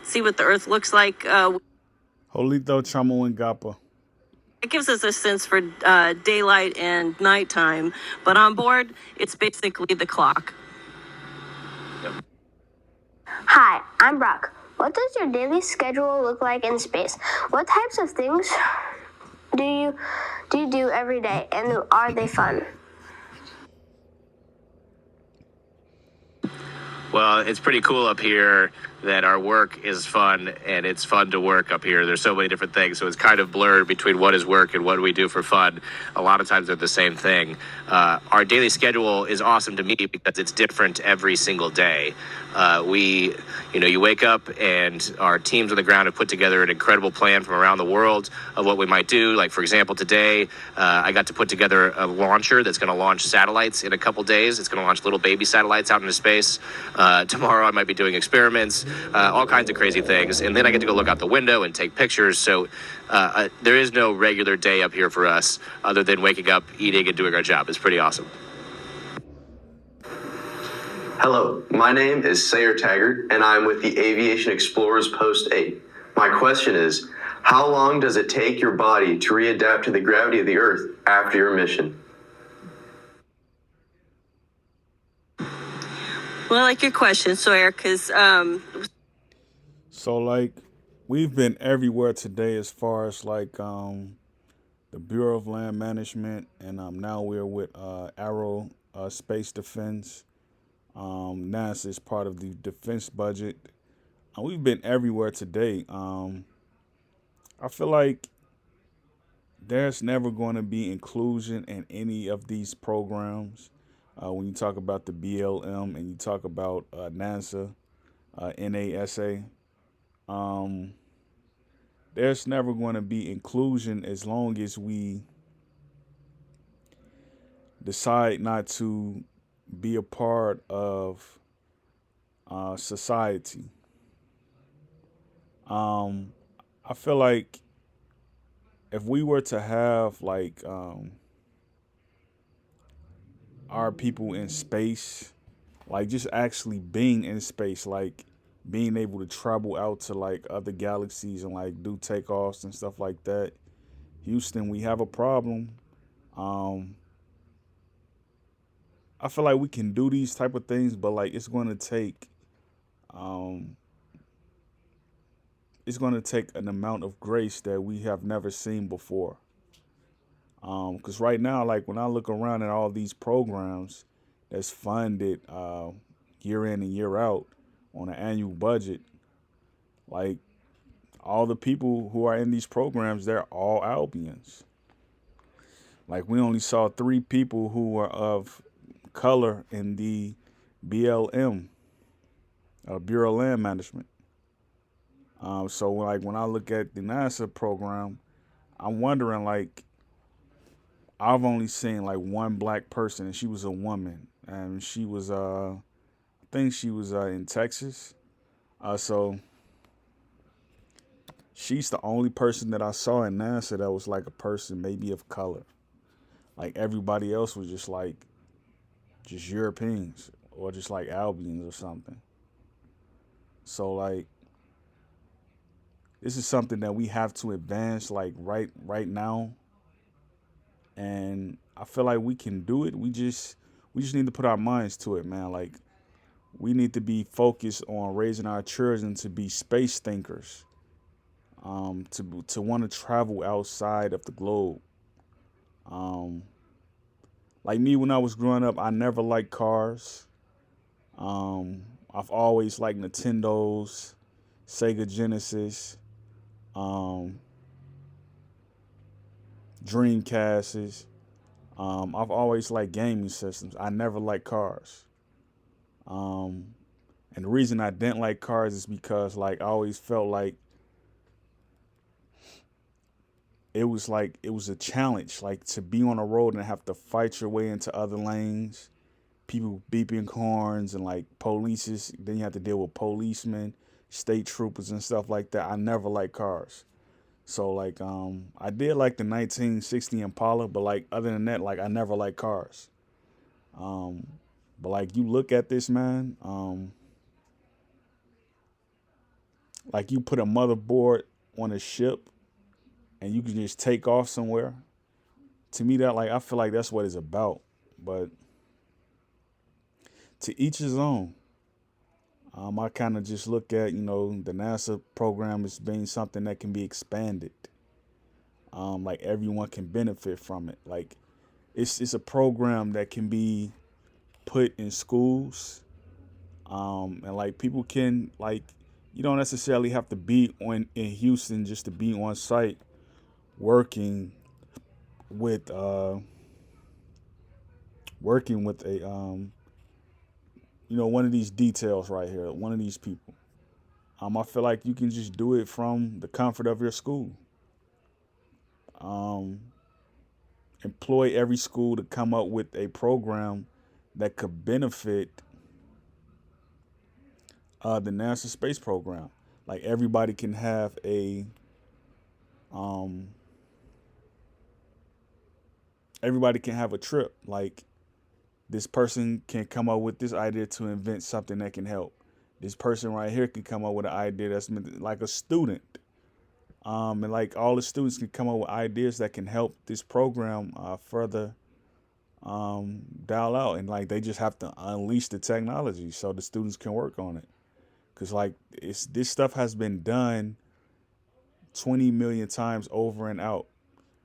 see what the Earth looks like. Holito Chamo Ngapa. It gives us a sense for daylight and nighttime, but on board, it's basically the clock. Hi, I'm Brock. What does your daily schedule look like in space? What types of things do you do every day, and are they fun? Well, it's pretty cool up here that our work is fun, and it's fun to work up here. There's so many different things, so it's kind of blurred between what is work and what we do for fun. A lot of times they're the same thing. Our daily schedule is awesome to me because it's different every single day. You wake up and our teams on the ground have put together an incredible plan from around the world of what we might do. Like, for example, today I got to put together a launcher that's going to launch satellites in a couple days. It's going to launch little baby satellites out into space. Tomorrow I might be doing experiments, all kinds of crazy things. And then I get to go look out the window and take pictures. So there is no regular day up here for us other than waking up, eating, and doing our job. It's pretty awesome. Hello, my name is Sayer Taggart, and I'm with the Aviation Explorers Post 8. My question is, how long does it take your body to readapt to the gravity of the Earth after your mission? Well, I like your question, Sawyer, because So like we've been everywhere today as far as like the Bureau of Land Management, and now we're with Aero Space Defense. NASA is part of the defense budget. We've been everywhere today. I feel like there's never going to be inclusion in any of these programs. When you talk about the BLM and you talk about NASA, NASA, there's never going to be inclusion as long as we decide not to be a part of society. I feel like if we were to have like our people in space, like just actually being in space, like being able to travel out to like other galaxies and like do takeoffs and stuff like that. Houston, we have a problem. Um, I feel like we can do these type of things, but like um, it's going to take an amount of grace that we have never seen before. Because right now, like when I look around at all these programs that's funded year in and year out on an annual budget, like all the people who are in these programs, they're all Albions. Like we only saw 3 people who were of color in the BLM, Bureau of Land Management. So like when I look at the NASA program, I'm wondering like I've only seen like one black person, and she was a woman, and she was I think she was in Texas. So she's the only person that I saw in NASA that was like a person maybe of color. Like everybody else was just Europeans or just like Albions or something. So like this is something that we have to advance like right now, and I feel like we can do it. We just need to put our minds to it, man. Like we need to be focused on raising our children to be space thinkers, to want to travel outside of the globe. Um, like me, when I was growing up, I never liked cars. I've always liked Nintendos, Sega Genesis, um, Dreamcasts. I've always liked gaming systems. I never liked cars. Um, and the reason I didn't like cars is because like I always felt like it was a challenge, like to be on a road and have to fight your way into other lanes, people beeping horns and like polices. Then you have to deal with policemen, state troopers and stuff like that. I never liked cars. So like I did like the 1960 Impala, but like other than that, like I never liked cars. Um but like you look at this man, like you put a motherboard on a ship and you can just take off somewhere. To me, that like I feel like that's what it's about. But to each his own. I kind of just look at, the NASA program as being something that can be expanded. Like everyone can benefit from it. Like it's a program that can be put in schools. And like people can like, you don't necessarily have to be in Houston just to be on site working with a one of these details right here, one of these people. I feel like you can just do it from the comfort of your school. Employ every school to come up with a program that could benefit the NASA space program. Like everybody can have a trip. Like this person can come up with this idea to invent something that can help. This person right here can come up with an idea that's like a student. And like all the students can come up with ideas that can help this program further dial out. And like they just have to unleash the technology so the students can work on it. Cause like this stuff has been done 20 million times over and out.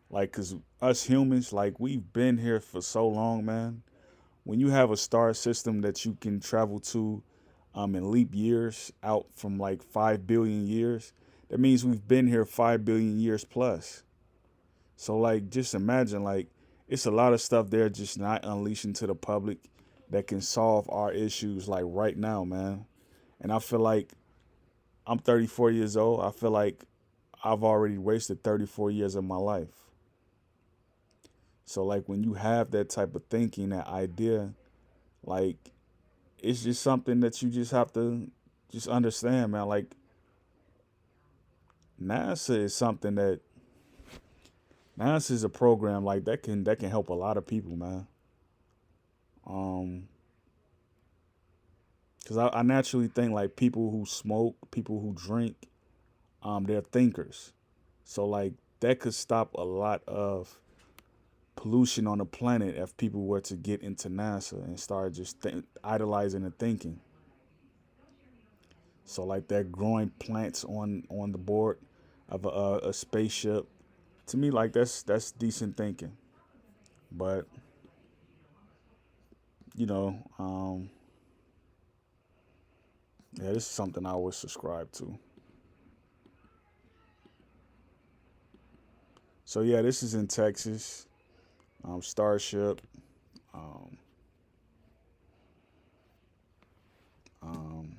Like, cause us humans, like we've been here for so long, man. When you have a star system that you can travel to in leap years out from like 5 billion years, that means we've been here 5 billion years plus. So like, just imagine, like, it's a lot of stuff there just not unleashing to the public that can solve our issues like right now, man. And I feel like I'm 34 years old. I feel like I've already wasted 34 years of my life. So like when you have that type of thinking, that idea, like it's just something that you just have to just understand, man. Like NASA is a program like that can help a lot of people, man. Because I naturally think like people who smoke, people who drink, they're thinkers. So like that could stop a lot of pollution on the planet if people were to get into NASA and start just idolizing and thinking. So like they're growing plants on the board of a spaceship. To me, like that's decent thinking. But yeah, this is something I would subscribe to. So yeah, this is in Texas. Starship. Um, um,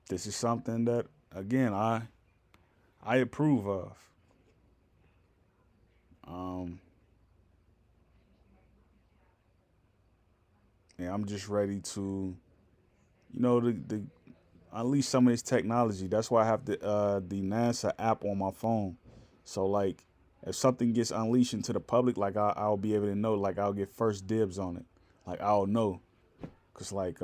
this is something that, again, I approve of. Yeah, I'm just ready to, the unleash some of this technology. That's why I have the NASA app on my phone. So like, if something gets unleashed into the public, like I'll be able to know. Like I'll get first dibs on it. Like I'll know, cause like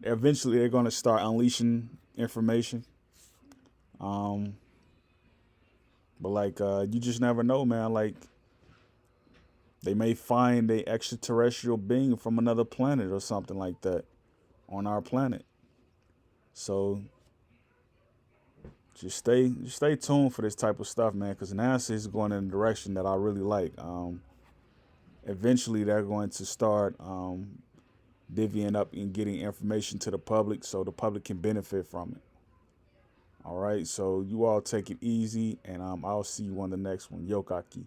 eventually they're gonna start unleashing information. But like you just never know, man. Like they may find a extraterrestrial being from another planet or something like that on our planet. So just stay tuned for this type of stuff, man, because NASA is going in a direction that I really like. Eventually, they're going to start divvying up and getting information to the public so the public can benefit from it. All right, so you all take it easy, and I'll see you on the next one. Yokaki.